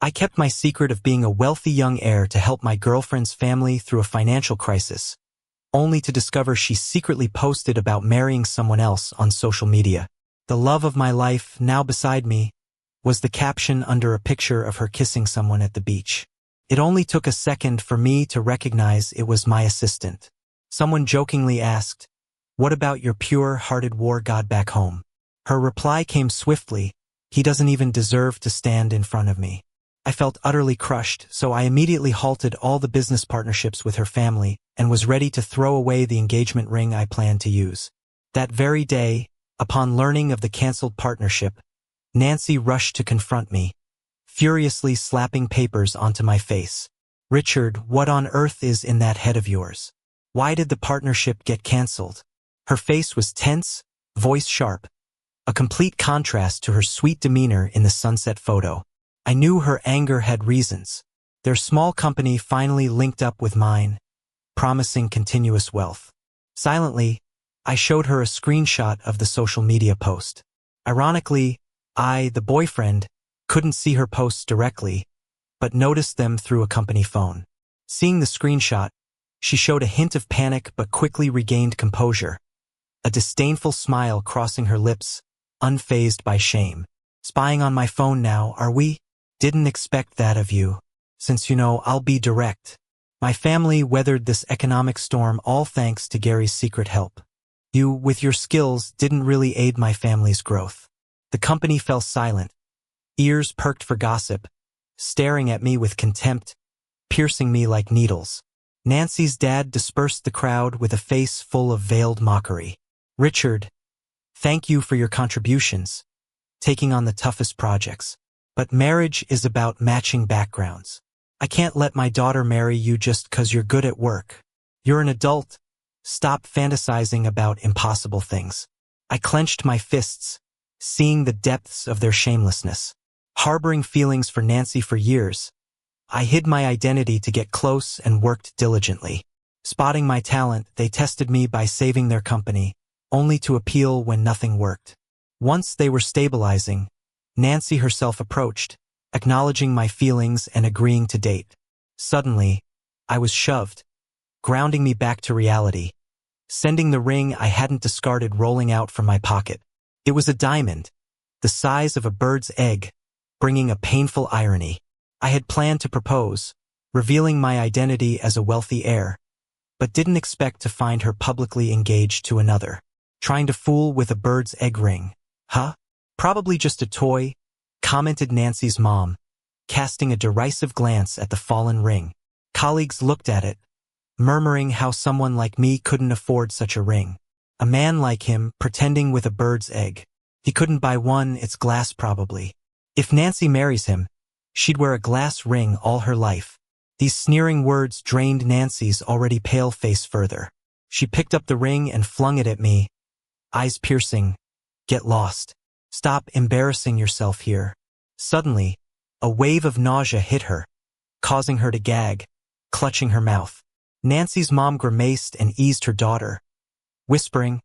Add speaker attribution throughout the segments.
Speaker 1: I kept my secret of being a wealthy young heir to help my girlfriend's family through a financial crisis, only to discover she secretly posted about marrying someone else on social media. The love of my life, now beside me, was the caption under a picture of her kissing someone at the beach. It only took a second for me to recognize it was my assistant. Someone jokingly asked, "What about your pure-hearted war god back home?" Her reply came swiftly, "He doesn't even deserve to stand in front of me." I felt utterly crushed, so I immediately halted all the business partnerships with her family and was ready to throw away the engagement ring I planned to use. That very day, upon learning of the canceled partnership, Nancy rushed to confront me, furiously slapping papers onto my face. "Richard, what on earth is in that head of yours? Why did the partnership get canceled?" Her face was tense, voice sharp, a complete contrast to her sweet demeanor in the sunset photo. I knew her anger had reasons. Their small company finally linked up with mine, promising continuous wealth. Silently, I showed her a screenshot of the social media post. Ironically, I, the boyfriend, couldn't see her posts directly, but noticed them through a company phone. Seeing the screenshot, she showed a hint of panic but quickly regained composure, a disdainful smile crossing her lips, unfazed by shame. "Spying on my phone now, are we? Didn't expect that of you. Since you know, I'll be direct. My family weathered this economic storm all thanks to Gary's secret help. You, with your skills, didn't really aid my family's growth." The company fell silent, ears perked for gossip, staring at me with contempt, piercing me like needles. Nancy's dad dispersed the crowd with a face full of veiled mockery. "Richard, thank you for your contributions, taking on the toughest projects. But marriage is about matching backgrounds. I can't let my daughter marry you just 'cause you're good at work. You're an adult. Stop fantasizing about impossible things." I clenched my fists, seeing the depths of their shamelessness. Harboring feelings for Nancy for years, I hid my identity to get close and worked diligently. Spotting my talent, they tested me by saving their company, only to appeal when nothing worked. Once they were stabilizing, Nancy herself approached, acknowledging my feelings and agreeing to date. Suddenly, I was shoved, grounding me back to reality, sending the ring I hadn't discarded rolling out from my pocket. It was a diamond, the size of a bird's egg, bringing a painful irony. I had planned to propose, revealing my identity as a wealthy heir, but didn't expect to find her publicly engaged to another. Trying to fool with a bird's egg ring, huh? "Probably just a toy," commented Nancy's mom, casting a derisive glance at the fallen ring. Colleagues looked at it, murmuring how someone like me couldn't afford such a ring. A man like him pretending with a bird's egg. He couldn't buy one, it's glass probably. If Nancy marries him, she'd wear a glass ring all her life. These sneering words drained Nancy's already pale face further. She picked up the ring and flung it at me, eyes piercing. "Get lost. Stop embarrassing yourself here." Suddenly, a wave of nausea hit her, causing her to gag, clutching her mouth. Nancy's mom grimaced and eased her daughter, whispering,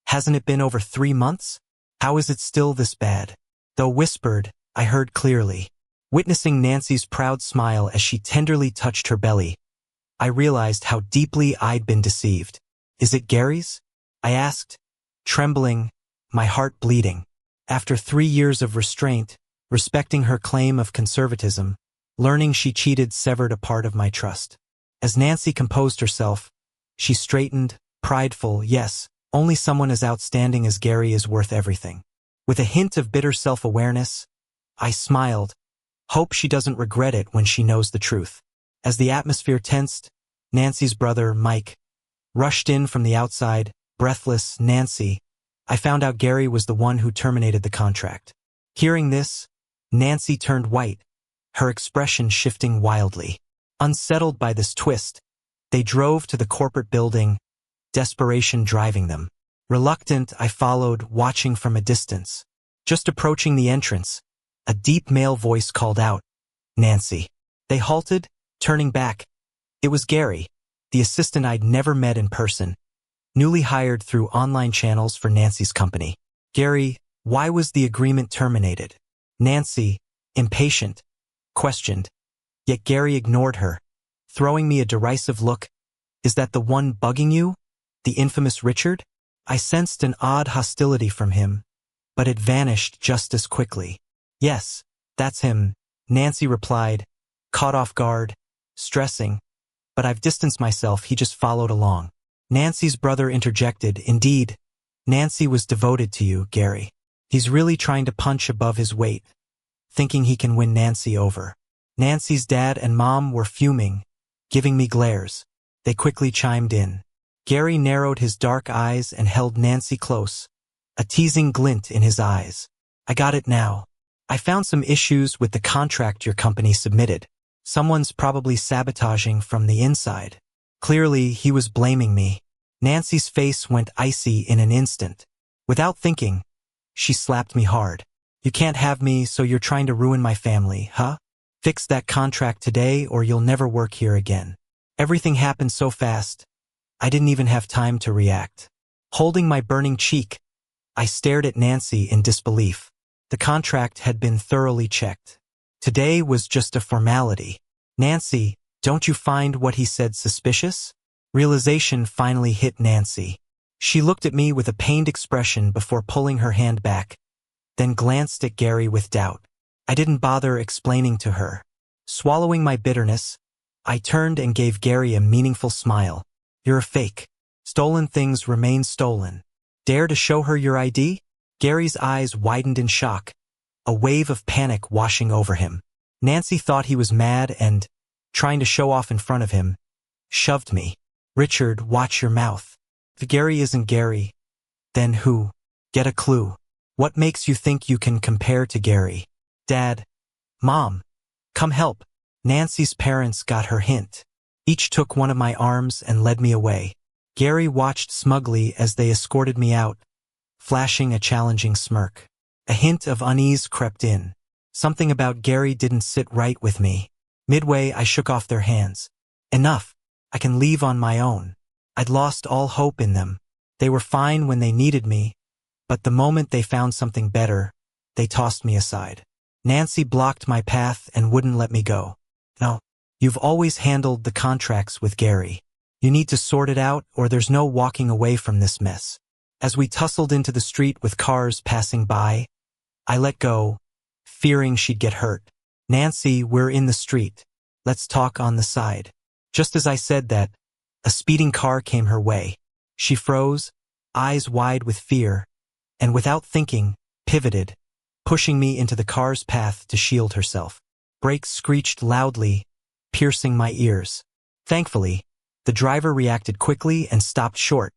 Speaker 1: "Hasn't it been over 3 months? How is it still this bad?" Though whispered, I heard clearly. Witnessing Nancy's proud smile as she tenderly touched her belly, I realized how deeply I'd been deceived. "Is it Gary's?" I asked, trembling, my heart bleeding. After 3 years of restraint, respecting her claim of conservatism, learning she cheated severed a part of my trust. As Nancy composed herself, she straightened, prideful, "Yes, only someone as outstanding as Gary is worth everything." With a hint of bitter self-awareness, I smiled, hope she doesn't regret it when she knows the truth. As the atmosphere tensed, Nancy's brother, Mike, rushed in from the outside, breathless. "Nancy, I found out Gary was the one who terminated the contract." Hearing this, Nancy turned white, her expression shifting wildly. Unsettled by this twist, they drove to the corporate building, desperation driving them. Reluctant, I followed, watching from a distance. Just approaching the entrance, a deep male voice called out, "Nancy." They halted, turning back. It was Gary, the assistant I'd never met in person, newly hired through online channels for Nancy's company. "Gary, why was the agreement terminated?" Nancy, impatient, questioned. Yet Gary ignored her, throwing me a derisive look. Is that the one bugging you? The infamous Richard? I sensed an odd hostility from him, but it vanished just as quickly. Yes, that's him, Nancy replied, caught off guard, stressing. But I've distanced myself, he just followed along. Nancy's brother interjected, indeed, Nancy was devoted to you, Gary. He's really trying to punch above his weight, thinking he can win Nancy over. Nancy's dad and mom were fuming, giving me glares. They quickly chimed in. Gary narrowed his dark eyes and held Nancy close, a teasing glint in his eyes. I got it now. I found some issues with the contract your company submitted. Someone's probably sabotaging from the inside. Clearly, he was blaming me. Nancy's face went icy in an instant. Without thinking, she slapped me hard. You can't have me, so you're trying to ruin my family, huh? Fix that contract today or you'll never work here again. Everything happened so fast, I didn't even have time to react. Holding my burning cheek, I stared at Nancy in disbelief. The contract had been thoroughly checked. Today was just a formality. Nancy, don't you find what he said suspicious? Realization finally hit Nancy. She looked at me with a pained expression before pulling her hand back, then glanced at Gary with doubt. I didn't bother explaining to her. Swallowing my bitterness, I turned and gave Gary a meaningful smile. You're a fake. Stolen things remain stolen. Dare to show her your ID? Gary's eyes widened in shock, a wave of panic washing over him. Nancy thought he was mad and, trying to show off in front of him, shoved me. Richard, watch your mouth. If Gary isn't Gary, then who? Get a clue. What makes you think you can compare to Gary? Dad, Mom, come help. Nancy's parents got her hint. Each took one of my arms and led me away. Gary watched smugly as they escorted me out, flashing a challenging smirk. A hint of unease crept in. Something about Gary didn't sit right with me. Midway, I shook off their hands. Enough. I can leave on my own. I'd lost all hope in them. They were fine when they needed me, but the moment they found something better, they tossed me aside. Nancy blocked my path and wouldn't let me go. No, you've always handled the contracts with Gary. You need to sort it out or there's no walking away from this mess. As we tussled into the street with cars passing by, I let go, fearing she'd get hurt. Nancy, we're in the street. Let's talk on the side. Just as I said that, a speeding car came her way. She froze, eyes wide with fear, and without thinking, pivoted, pushing me into the car's path to shield herself. Brakes screeched loudly, piercing my ears. Thankfully, the driver reacted quickly and stopped short,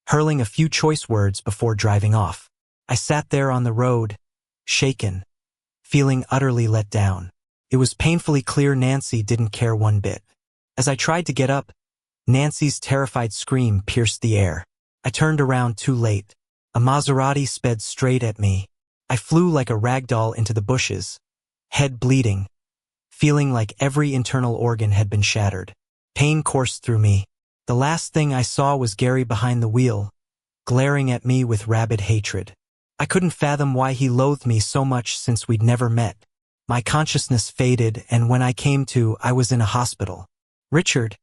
Speaker 1: hurling a few choice words before driving off. I sat there on the road, shaken, feeling utterly let down. It was painfully clear Nancy didn't care one bit. As I tried to get up, Nancy's terrified scream pierced the air. I turned around too late. A Maserati sped straight at me. I flew like a ragdoll into the bushes, head bleeding, feeling like every internal organ had been shattered. Pain coursed through me. The last thing I saw was Gary behind the wheel, glaring at me with rabid hatred. I couldn't fathom why he loathed me so much since we'd never met. My consciousness faded, and when I came to, I was in a hospital. Richard,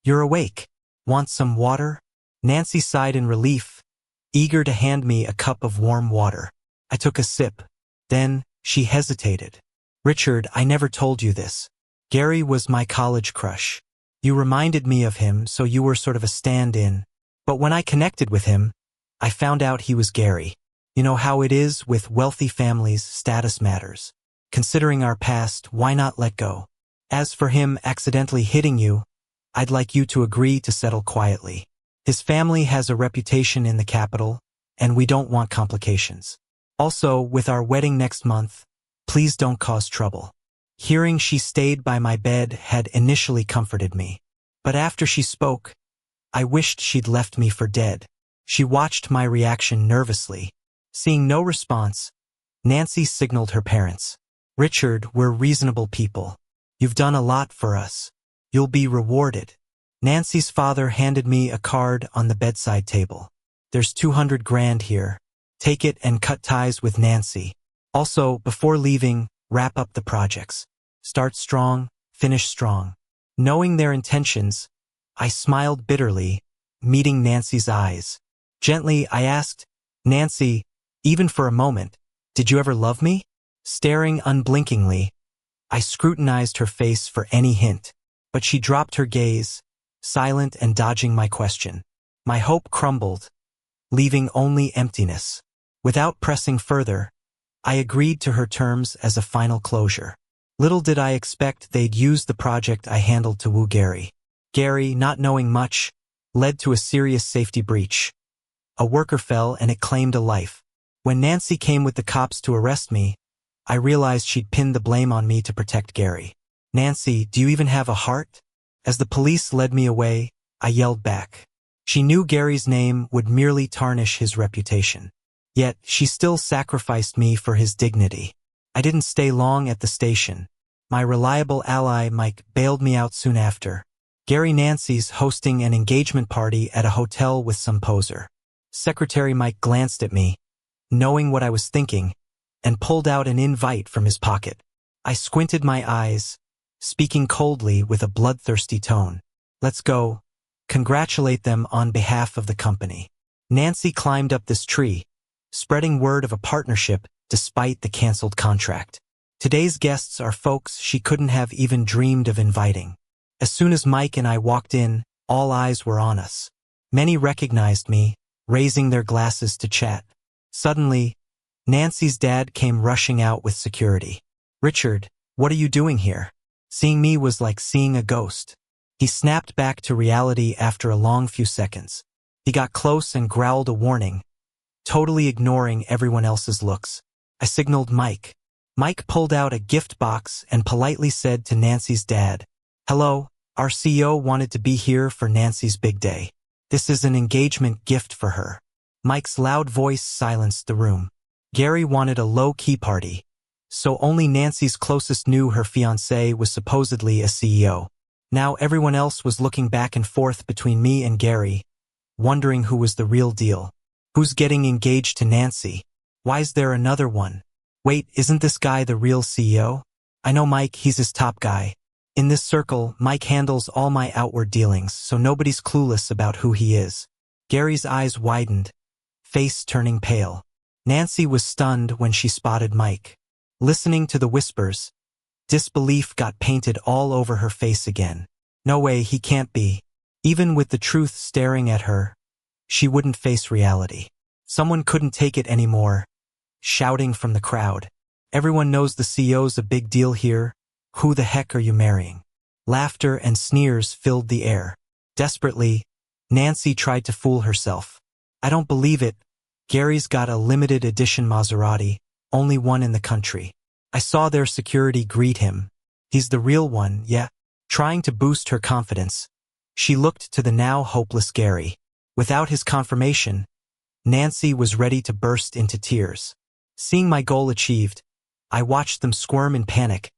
Speaker 1: you're awake. Want some water? Nancy sighed in relief, eager to hand me a cup of warm water. I took a sip. Then, she hesitated. Richard, I never told you this. Gary was my college crush. You reminded me of him, so you were sort of a stand-in. But when I connected with him, I found out he was Gary. You know how it is with wealthy families, status matters. Considering our past, why not let go? As for him accidentally hitting you, I'd like you to agree to settle quietly. His family has a reputation in the capital, and we don't want complications. Also, with our wedding next month, please don't cause trouble. Hearing she stayed by my bed had initially comforted me. But after she spoke, I wished she'd left me for dead. She watched my reaction nervously. Seeing no response, Nancy signaled her parents. Richard, we're reasonable people. You've done a lot for us. You'll be rewarded. Nancy's father handed me a card on the bedside table. There's 200 grand here. Take it and cut ties with Nancy. Also, before leaving, wrap up the projects. Start strong, finish strong. Knowing their intentions, I smiled bitterly, meeting Nancy's eyes. Gently, I asked, "Nancy, even for a moment, did you ever love me?" Staring unblinkingly, I scrutinized her face for any hint, but she dropped her gaze, silent and dodging my question. My hope crumbled, leaving only emptiness. Without pressing further, I agreed to her terms as a final closure. Little did I expect they'd use the project I handled to woo Gary. Gary, not knowing much, led to a serious safety breach. A worker fell and it claimed a life. When Nancy came with the cops to arrest me, I realized she'd pinned the blame on me to protect Gary. "Nancy, do you even have a heart?" As the police led me away, I yelled back. She knew Gary's name would merely tarnish his reputation. Yet, she still sacrificed me for his dignity. I didn't stay long at the station. My reliable ally Mike bailed me out soon after. Gary Nancy's hosting an engagement party at a hotel with some poser. Secretary Mike glanced at me, knowing what I was thinking, and pulled out an invite from his pocket. I squinted my eyes, speaking coldly with a bloodthirsty tone. "Let's go. Congratulate them on behalf of the company." Nancy climbed up this tree, spreading word of a partnership despite the canceled contract. Today's guests are folks she couldn't have even dreamed of inviting. As soon as Mike and I walked in, all eyes were on us. Many recognized me, raising their glasses to chat. Suddenly, Nancy's dad came rushing out with security. "Richard, what are you doing here?" Seeing me was like seeing a ghost. He snapped back to reality after a long few seconds. He got close and growled a warning, totally ignoring everyone else's looks. I signaled Mike. Mike pulled out a gift box and politely said to Nancy's dad, "Hello, our CEO wanted to be here for Nancy's big day. This is an engagement gift for her." Mike's loud voice silenced the room. Gary wanted a low-key party, so only Nancy's closest knew her fiancé was supposedly a CEO. Now everyone else was looking back and forth between me and Gary, wondering who was the real deal. Who's getting engaged to Nancy? Why's there another one? Wait, isn't this guy the real CEO? I know Mike, he's his top guy. In this circle, Mike handles all my outward dealings, so nobody's clueless about who he is. Gary's eyes widened, face turning pale. Nancy was stunned when she spotted Mike. Listening to the whispers, disbelief got painted all over her face again. No way, he can't be. Even with the truth staring at her, she wouldn't face reality. Someone couldn't take it anymore, shouting from the crowd. "Everyone knows the CEO's a big deal here. Who the heck are you marrying?" Laughter and sneers filled the air. Desperately, Nancy tried to fool herself. "I don't believe it. Gary's got a limited edition Maserati, only one in the country. I saw their security greet him. He's the real one, yeah." Trying to boost her confidence, she looked to the now hopeless Gary. Without his confirmation, Nancy was ready to burst into tears. Seeing my goal achieved, I watched them squirm in panic,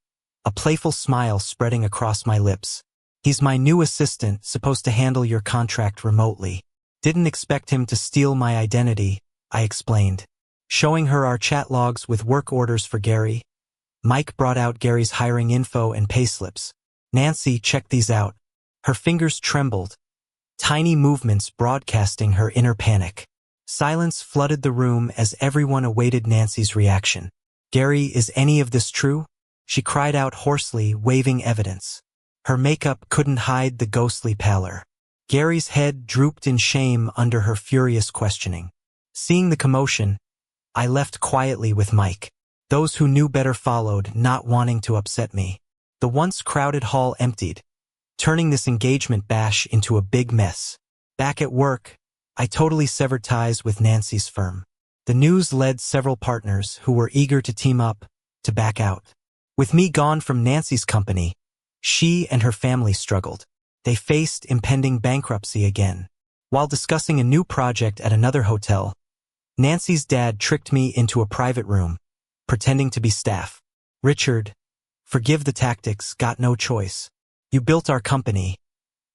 Speaker 1: a playful smile spreading across my lips. "He's my new assistant, supposed to handle your contract remotely. Didn't expect him to steal my identity," I explained. Showing her our chat logs with work orders for Gary, Mike brought out Gary's hiring info and payslips. "Nancy, check these out." Her fingers trembled, tiny movements broadcasting her inner panic. Silence flooded the room as everyone awaited Nancy's reaction. "Gary, is any of this true?" She cried out hoarsely, waving evidence. Her makeup couldn't hide the ghostly pallor. Gary's head drooped in shame under her furious questioning. Seeing the commotion, I left quietly with Mike. Those who knew better followed, not wanting to upset me. The once crowded hall emptied, turning this engagement bash into a big mess. Back at work, I totally severed ties with Nancy's firm. The news led several partners who were eager to team up to back out. With me gone from Nancy's company, she and her family struggled. They faced impending bankruptcy again. While discussing a new project at another hotel, Nancy's dad tricked me into a private room, pretending to be staff. "Richard, forgive the tactics, got no choice. You built our company.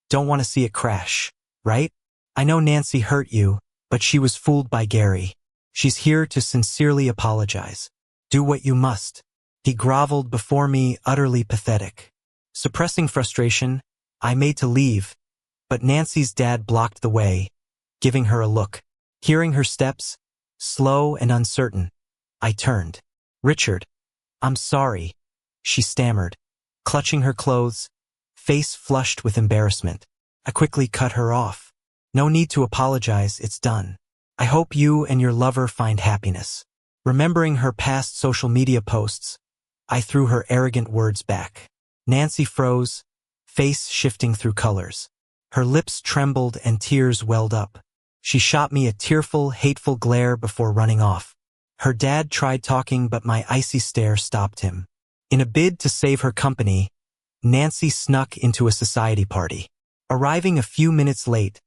Speaker 1: Don't want to see it crash, right? I know Nancy hurt you, but she was fooled by Gary. She's here to sincerely apologize. Do what you must." He groveled before me, utterly pathetic. Suppressing frustration, I made to leave, but Nancy's dad blocked the way, giving her a look. Hearing her steps, slow and uncertain, I turned. "Richard, I'm sorry," she stammered, clutching her clothes, face flushed with embarrassment. I quickly cut her off. "No need to apologize, it's done. I hope you and your lover find happiness." Remembering her past social media posts, I threw her arrogant words back. Nancy froze, face shifting through colors. Her lips trembled and tears welled up. She shot me a tearful, hateful glare before running off. Her dad tried talking, but my icy stare stopped him. In a bid to save her company, Nancy snuck into a society party. Arriving a few minutes late,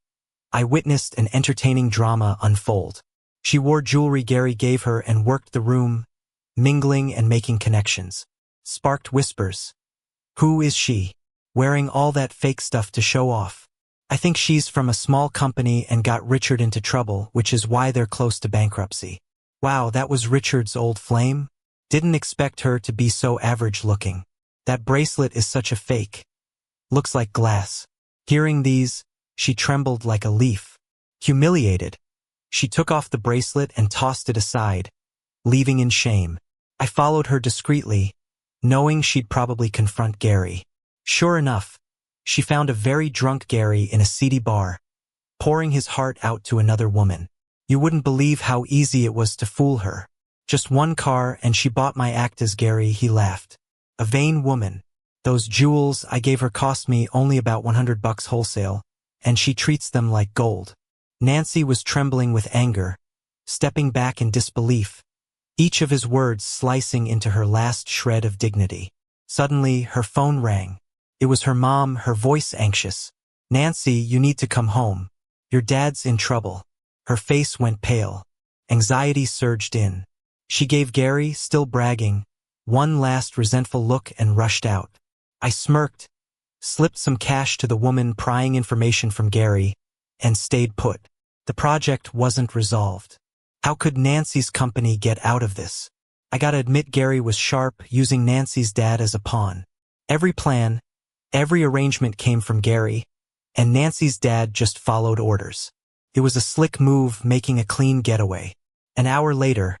Speaker 1: I witnessed an entertaining drama unfold. She wore jewelry Gary gave her and worked the room, mingling and making connections. Sparked whispers. "Who is she? Wearing all that fake stuff to show off? I think she's from a small company and got Richard into trouble, which is why they're close to bankruptcy." Wow, that was Richard's old flame? Didn't expect her to be so average looking. That bracelet is such a fake. Looks like glass. Hearing these, she trembled like a leaf. Humiliated, she took off the bracelet and tossed it aside, leaving in shame. I followed her discreetly, knowing she'd probably confront Gary. Sure enough, she found a very drunk Gary in a seedy bar, pouring his heart out to another woman. You wouldn't believe how easy it was to fool her. "Just one car and she bought my act as Gary," he laughed. "A vain woman. Those jewels I gave her cost me only about $100 wholesale, and she treats them like gold." Nancy was trembling with anger, stepping back in disbelief, each of his words slicing into her last shred of dignity. Suddenly, her phone rang. It was her mom, her voice anxious. "Nancy, you need to come home. Your dad's in trouble." Her face went pale. Anxiety surged in. She gave Gary, still bragging, one last resentful look and rushed out. I smirked, slipped some cash to the woman prying information from Gary, and stayed put. The project wasn't resolved. How could Nancy's company get out of this? I gotta admit, Gary was sharp, using Nancy's dad as a pawn. Every plan, every arrangement came from Gary, and Nancy's dad just followed orders. It was a slick move, making a clean getaway. An hour later,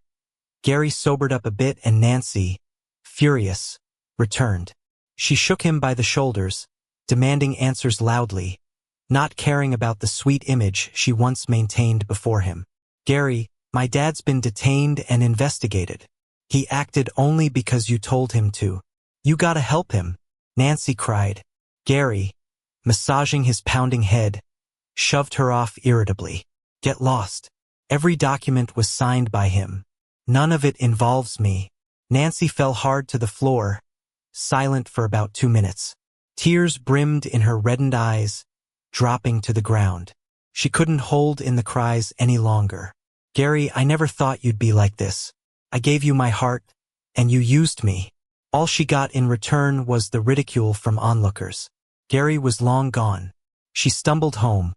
Speaker 1: Gary sobered up a bit and Nancy, furious, returned. She shook him by the shoulders, demanding answers loudly, not caring about the sweet image she once maintained before him. "Gary, my dad's been detained and investigated. He acted only because you told him to. You gotta help him," Nancy cried. Gary, massaging his pounding head, shoved her off irritably. "Get lost. Every document was signed by him. None of it involves me." Nancy fell hard to the floor, silent for about 2 minutes. Tears brimmed in her reddened eyes, dropping to the ground. She couldn't hold in the cries any longer. "Gary, I never thought you'd be like this. I gave you my heart, and you used me." All she got in return was the ridicule from onlookers. Gary was long gone. She stumbled home,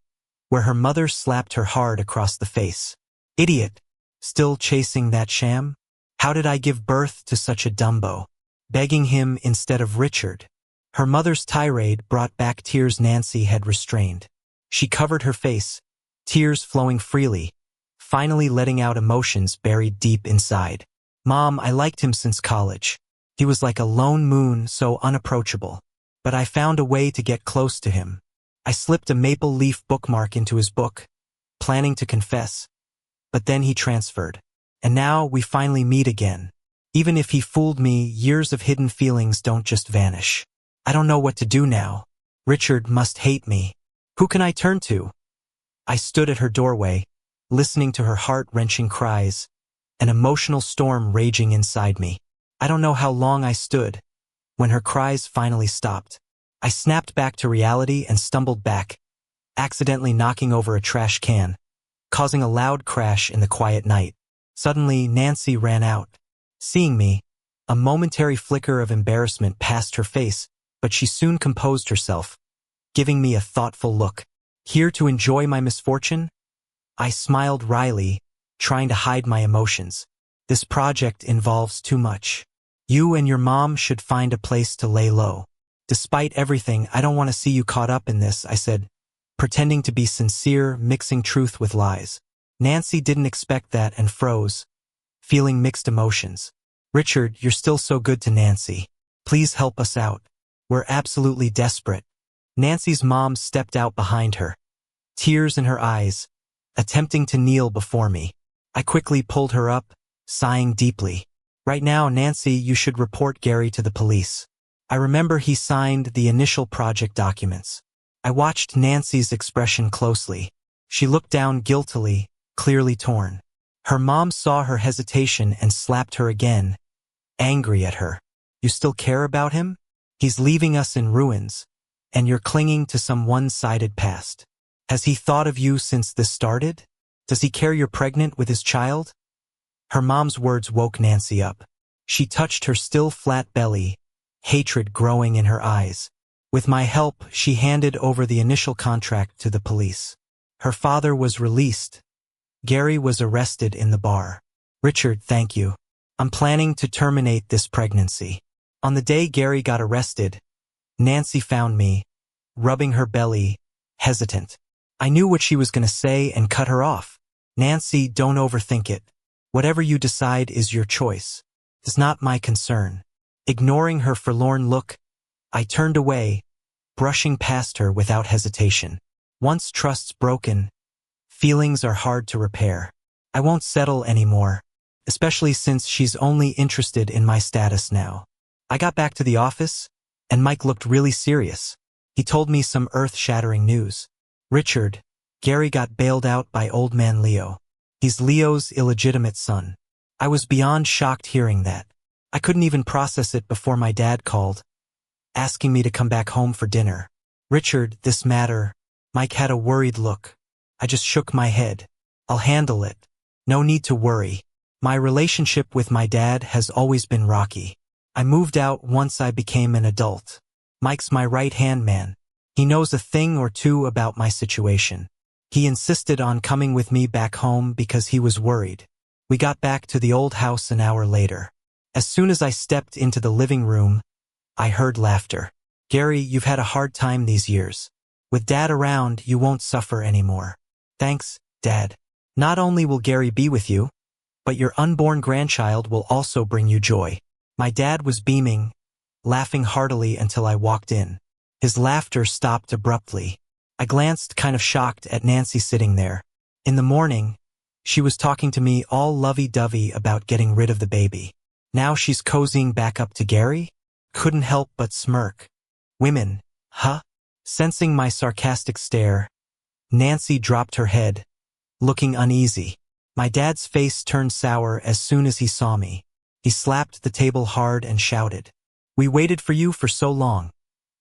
Speaker 1: where her mother slapped her hard across the face. "Idiot! Still chasing that sham? How did I give birth to such a dumbo? Begging him instead of Richard." Her mother's tirade brought back tears Nancy had restrained. She covered her face, tears flowing freely, finally letting out emotions buried deep inside. "Mom, I liked him since college. He was like a lone moon, so unapproachable. But I found a way to get close to him. I slipped a maple leaf bookmark into his book, planning to confess. But then he transferred. And now we finally meet again. Even if he fooled me, years of hidden feelings don't just vanish. I don't know what to do now. Richard must hate me. Who can I turn to?" I stood at her doorway, listening to her heart-wrenching cries, an emotional storm raging inside me. I don't know how long I stood. When her cries finally stopped, I snapped back to reality and stumbled back, accidentally knocking over a trash can, causing a loud crash in the quiet night. Suddenly, Nancy ran out. Seeing me, a momentary flicker of embarrassment passed her face, but she soon composed herself, giving me a thoughtful look. "Here to enjoy my misfortune?" I smiled wryly, trying to hide my emotions. "This project involves too much." You and your mom should find a place to lay low. Despite everything, I don't want to see you caught up in this, I said, pretending to be sincere, mixing truth with lies. Nancy didn't expect that and froze, feeling mixed emotions. Richard, you're still so good to Nancy. Please help us out. We're absolutely desperate. Nancy's mom stepped out behind her, tears in her eyes, attempting to kneel before me. I quickly pulled her up, sighing deeply. Right now, Nancy, you should report Gary to the police. I remember he signed the initial project documents. I watched Nancy's expression closely. She looked down guiltily, clearly torn. Her mom saw her hesitation and slapped her again, angry at her. You still care about him? He's leaving us in ruins, and you're clinging to some one-sided past. Has he thought of you since this started? Does he care you're pregnant with his child? Her mom's words woke Nancy up. She touched her still flat belly, hatred growing in her eyes. With my help, she handed over the initial contract to the police. Her father was released. Gary was arrested in the bar. Richard, thank you. I'm planning to terminate this pregnancy. On the day Gary got arrested, Nancy found me, rubbing her belly, hesitant. I knew what she was going to say and cut her off. Nancy, don't overthink it. Whatever you decide is your choice. It's not my concern. Ignoring her forlorn look, I turned away, brushing past her without hesitation. Once trust's broken, feelings are hard to repair. I won't settle anymore, especially since she's only interested in my status now. I got back to the office, and Mike looked really serious. He told me some earth-shattering news. Richard, Gary got bailed out by old man Leo. He's Leo's illegitimate son. I was beyond shocked hearing that. I couldn't even process it before my dad called, asking me to come back home for dinner. Richard, this matter. Mike had a worried look. I just shook my head. I'll handle it. No need to worry. My relationship with my dad has always been rocky. I moved out once I became an adult. Mike's my right-hand man. He knows a thing or two about my situation. He insisted on coming with me back home because he was worried. We got back to the old house an hour later. As soon as I stepped into the living room, I heard laughter. Gary, you've had a hard time these years. With Dad around, you won't suffer anymore. Thanks, Dad. Not only will Gary be with you, but your unborn grandchild will also bring you joy. My dad was beaming, laughing heartily until I walked in. His laughter stopped abruptly. I glanced kind of shocked at Nancy sitting there. In the morning, she was talking to me all lovey-dovey about getting rid of the baby. Now she's cozying back up to Gary? Couldn't help but smirk. Women, huh? Sensing my sarcastic stare, Nancy dropped her head, looking uneasy. My dad's face turned sour as soon as he saw me. He slapped the table hard and shouted, "We waited for you for so long.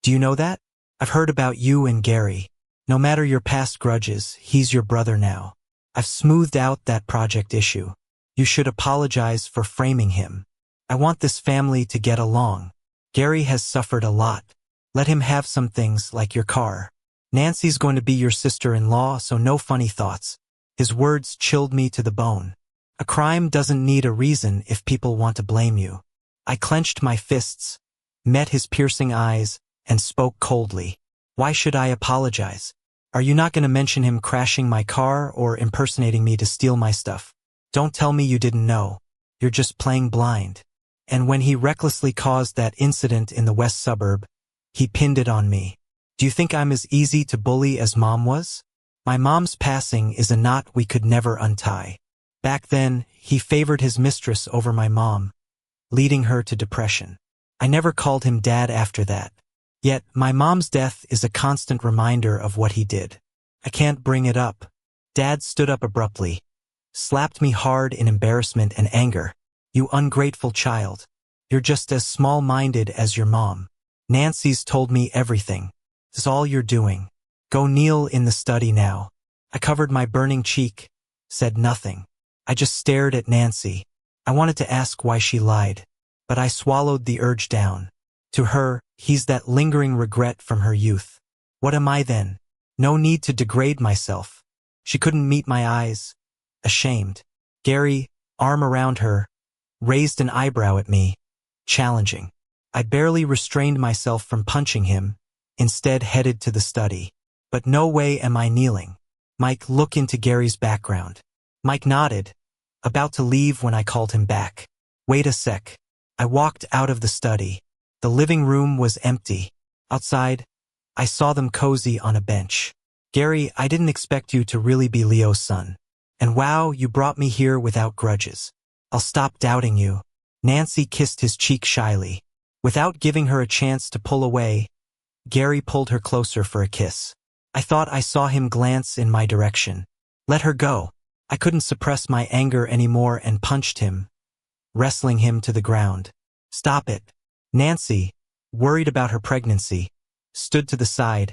Speaker 1: Do you know that? I've heard about you and Gary. No matter your past grudges, he's your brother now. I've smoothed out that project issue. You should apologize for framing him. I want this family to get along. Gary has suffered a lot. Let him have some things like your car. Nancy's going to be your sister-in-law, so no funny thoughts." His words chilled me to the bone. A crime doesn't need a reason if people want to blame you. I clenched my fists, met his piercing eyes, and spoke coldly. Why should I apologize? Are you not going to mention him crashing my car or impersonating me to steal my stuff? Don't tell me you didn't know. You're just playing blind. And when he recklessly caused that incident in the west suburb, he pinned it on me. Do you think I'm as easy to bully as Mom was? My mom's passing is a knot we could never untie. Back then, he favored his mistress over my mom, leading her to depression. I never called him Dad after that. Yet, my mom's death is a constant reminder of what he did. I can't bring it up. Dad stood up abruptly, slapped me hard in embarrassment and anger. You ungrateful child. You're just as small-minded as your mom. Nancy's told me everything. This is all you're doing. Go kneel in the study now. I covered my burning cheek, said nothing. I just stared at Nancy. I wanted to ask why she lied, but I swallowed the urge down. To her, he's that lingering regret from her youth. What am I then? No need to degrade myself. She couldn't meet my eyes. Ashamed. Gary, arm around her, raised an eyebrow at me. challenging. I barely restrained myself from punching him, instead headed to the study. But no way am I kneeling. Mike, look into Gary's background. Mike nodded, about to leave when I called him back. Wait a sec. I walked out of the study. The living room was empty. Outside, I saw them cozy on a bench. Gary, I didn't expect you to really be Leo's son. And wow, you brought me here without grudges. I'll stop doubting you. Nancy kissed his cheek shyly. Without giving her a chance to pull away, Gary pulled her closer for a kiss. I thought I saw him glance in my direction. Let her go. I couldn't suppress my anger anymore and punched him, wrestling him to the ground. Stop it. Nancy, worried about her pregnancy, stood to the side,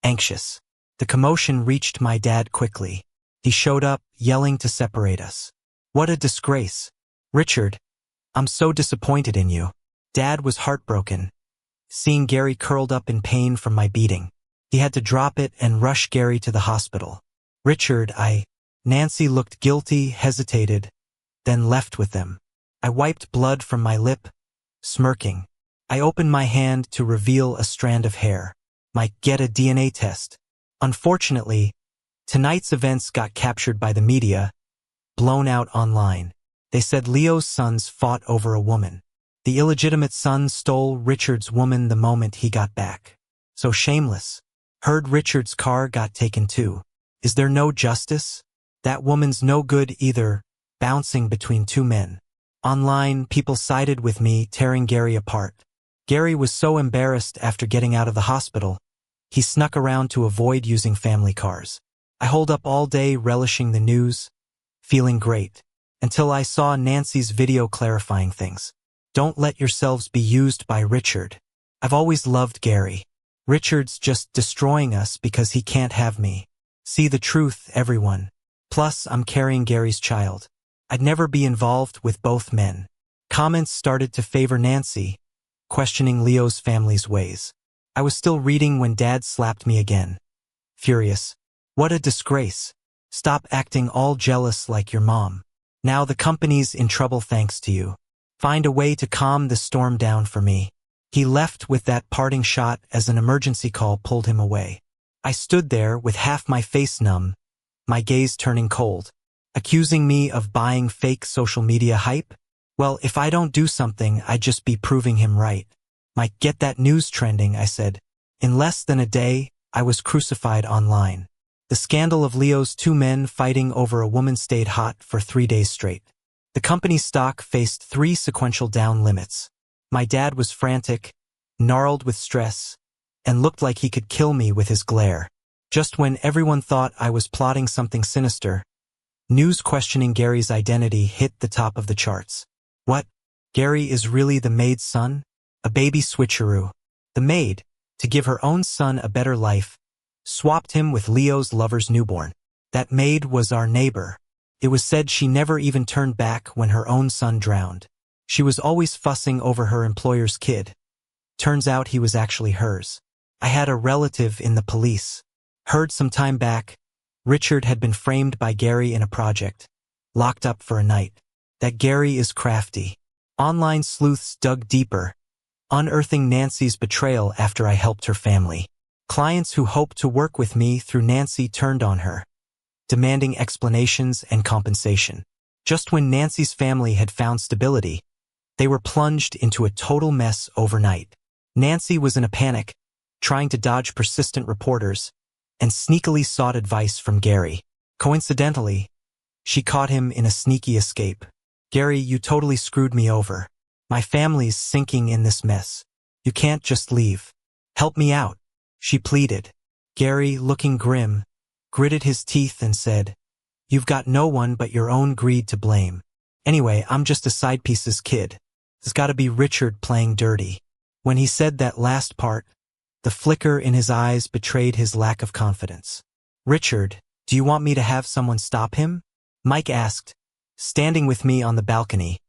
Speaker 1: anxious. The commotion reached my dad quickly. He showed up, yelling to separate us. What a disgrace. Richard, I'm so disappointed in you. Dad was heartbroken, seeing Gary curled up in pain from my beating. He had to drop it and rush Gary to the hospital. Richard, Nancy looked guilty, hesitated, then left with them. I wiped blood from my lip, smirking. I opened my hand to reveal a strand of hair. Might get a DNA test. Unfortunately, tonight's events got captured by the media, blown out online. They said Leo's sons fought over a woman. The illegitimate son stole Richard's woman the moment he got back. So shameless. Heard Richard's car got taken too. Is there no justice? That woman's no good either, bouncing between two men. Online, people sided with me, tearing Gary apart. Gary was so embarrassed after getting out of the hospital, he snuck around to avoid using family cars. I holed up all day relishing the news, feeling great, until I saw Nancy's video clarifying things. Don't let yourselves be used by Richard. I've always loved Gary. Richard's just destroying us because he can't have me. See the truth, everyone. Plus, I'm carrying Gary's child. I'd never be involved with both men. Comments started to favor Nancy, questioning Leo's family's ways. I was still reading when Dad slapped me again. Furious. What a disgrace. Stop acting all jealous like your mom. Now the company's in trouble thanks to you. Find a way to calm the storm down for me. He left with that parting shot as an emergency call pulled him away. I stood there with half my face numb, my gaze turning cold. Accusing me of buying fake social media hype? Well, if I don't do something, I'd just be proving him right. Might get that news trending, I said. In less than a day, I was crucified online. The scandal of Leo's two men fighting over a woman stayed hot for 3 days straight. The company's stock faced 3 sequential down limits. My dad was frantic, gnarled with stress, and looked like he could kill me with his glare. Just when everyone thought I was plotting something sinister, news questioning Gary's identity hit the top of the charts. What? Gary is really the maid's son? A baby switcheroo. The maid, to give her own son a better life, swapped him with Leo's lover's newborn. That maid was our neighbor. It was said she never even turned back when her own son drowned. She was always fussing over her employer's kid. Turns out he was actually hers. I had a relative in the police. Heard some time back, Richard had been framed by Gary in a project, locked up for a night. That Gary is crafty. Online sleuths dug deeper, unearthing Nancy's betrayal after I helped her family. Clients who hoped to work with me through Nancy turned on her, demanding explanations and compensation. Just when Nancy's family had found stability, they were plunged into a total mess overnight. Nancy was in a panic, trying to dodge persistent reporters, and sneakily sought advice from Gary. Coincidentally, she caught him in a sneaky escape. Gary, you totally screwed me over. My family's sinking in this mess. You can't just leave. Help me out, she pleaded. Gary, looking grim, gritted his teeth and said, You've got no one but your own greed to blame. Anyway, I'm just a side piece's kid. It's gotta be Richard playing dirty. When he said that last part, the flicker in his eyes betrayed his lack of confidence. Richard, do you want me to have someone stop him? Mike asked, standing with me on the balcony,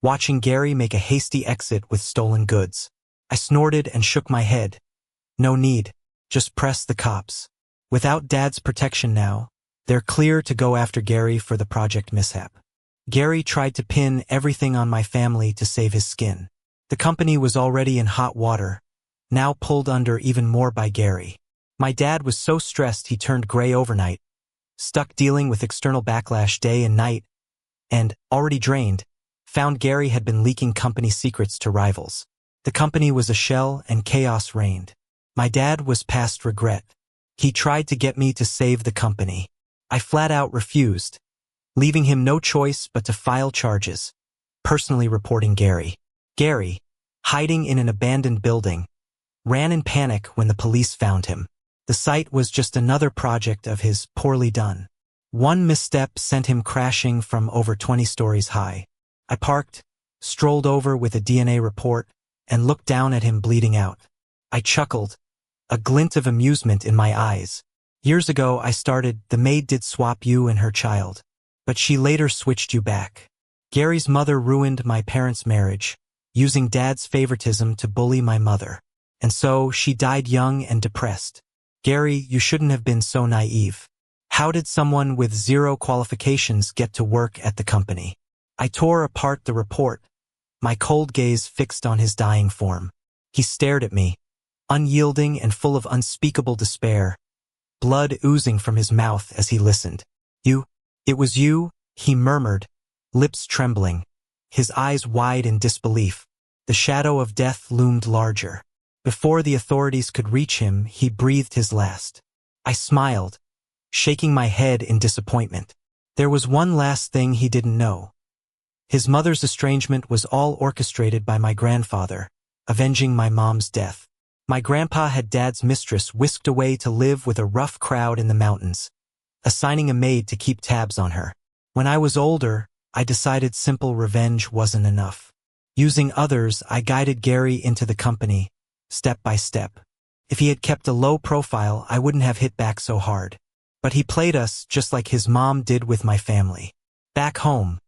Speaker 1: watching Gary make a hasty exit with stolen goods. I snorted and shook my head. No need. Just press the cops. Without Dad's protection now, they're clear to go after Gary for the project mishap. Gary tried to pin everything on my family to save his skin. The company was already in hot water, now pulled under even more by Gary. My dad was so stressed he turned gray overnight, stuck dealing with external backlash day and night, and, already drained, found Gary had been leaking company secrets to rivals. The company was a shell and chaos reigned. My dad was past regret. He tried to get me to save the company. I flat out refused, leaving him no choice but to file charges, personally reporting Gary. Gary, hiding in an abandoned building, ran in panic when the police found him. The site was just another project of his poorly done. One misstep sent him crashing from over 20 stories high. I parked, strolled over with a DNA report, and looked down at him bleeding out. I chuckled, a glint of amusement in my eyes. Years ago I started, the maid did swap you and her child, but she later switched you back. Gary's mother ruined my parents' marriage, using dad's favoritism to bully my mother. And so she died young and depressed. Gary, you shouldn't have been so naive. How did someone with zero qualifications get to work at the company? I tore apart the report, my cold gaze fixed on his dying form. He stared at me, unyielding and full of unspeakable despair, blood oozing from his mouth as he listened. It was you, he murmured, lips trembling, his eyes wide in disbelief. The shadow of death loomed larger. Before the authorities could reach him, he breathed his last. I smiled, shaking my head in disappointment. There was one last thing he didn't know. His mother's estrangement was all orchestrated by my grandfather, avenging my mom's death. My grandpa had dad's mistress whisked away to live with a rough crowd in the mountains, assigning a maid to keep tabs on her. When I was older, I decided simple revenge wasn't enough. Using others, I guided Gary into the company, step by step. If he had kept a low profile, I wouldn't have hit back so hard. But he played us just like his mom did with my family. Back home,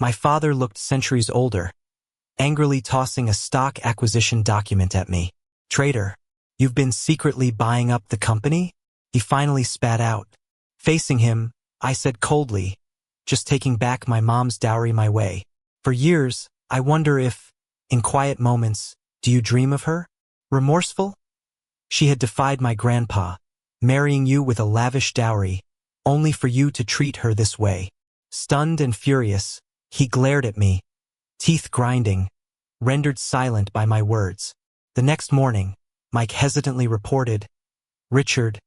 Speaker 1: my father looked centuries older, angrily tossing a stock acquisition document at me. Traitor, you've been secretly buying up the company? He finally spat out. Facing him, I said coldly, just taking back my mom's dowry my way. For years, I wonder if, in quiet moments, do you dream of her? Remorseful? She had defied my grandpa, marrying you with a lavish dowry, only for you to treat her this way. Stunned and furious, he glared at me, teeth grinding, rendered silent by my words. The next morning, Mike hesitantly reported, Richard,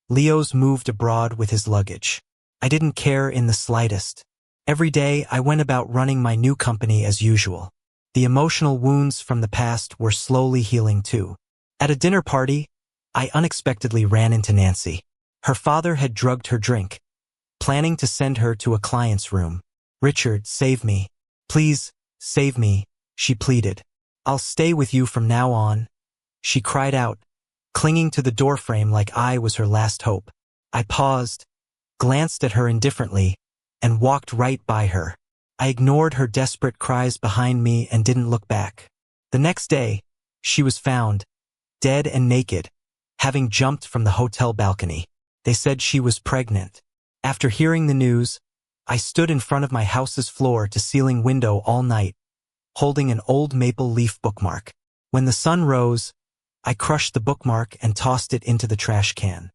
Speaker 1: Leo's moved abroad with his luggage. I didn't care in the slightest. Every day I went about running my new company as usual. The emotional wounds from the past were slowly healing too. At a dinner party, I unexpectedly ran into Nancy. Her father had drugged her drink, planning to send her to a client's room. Richard, save me. Please, save me, she pleaded. I'll stay with you from now on, she cried out, clinging to the doorframe like I was her last hope. I paused, glanced at her indifferently, and walked right by her. I ignored her desperate cries behind me and didn't look back. The next day, she was found, dead and naked, having jumped from the hotel balcony. They said she was pregnant. After hearing the news, I stood in front of my house's floor-to-ceiling window all night, holding an old maple leaf bookmark. When the sun rose, I crushed the bookmark and tossed it into the trash can.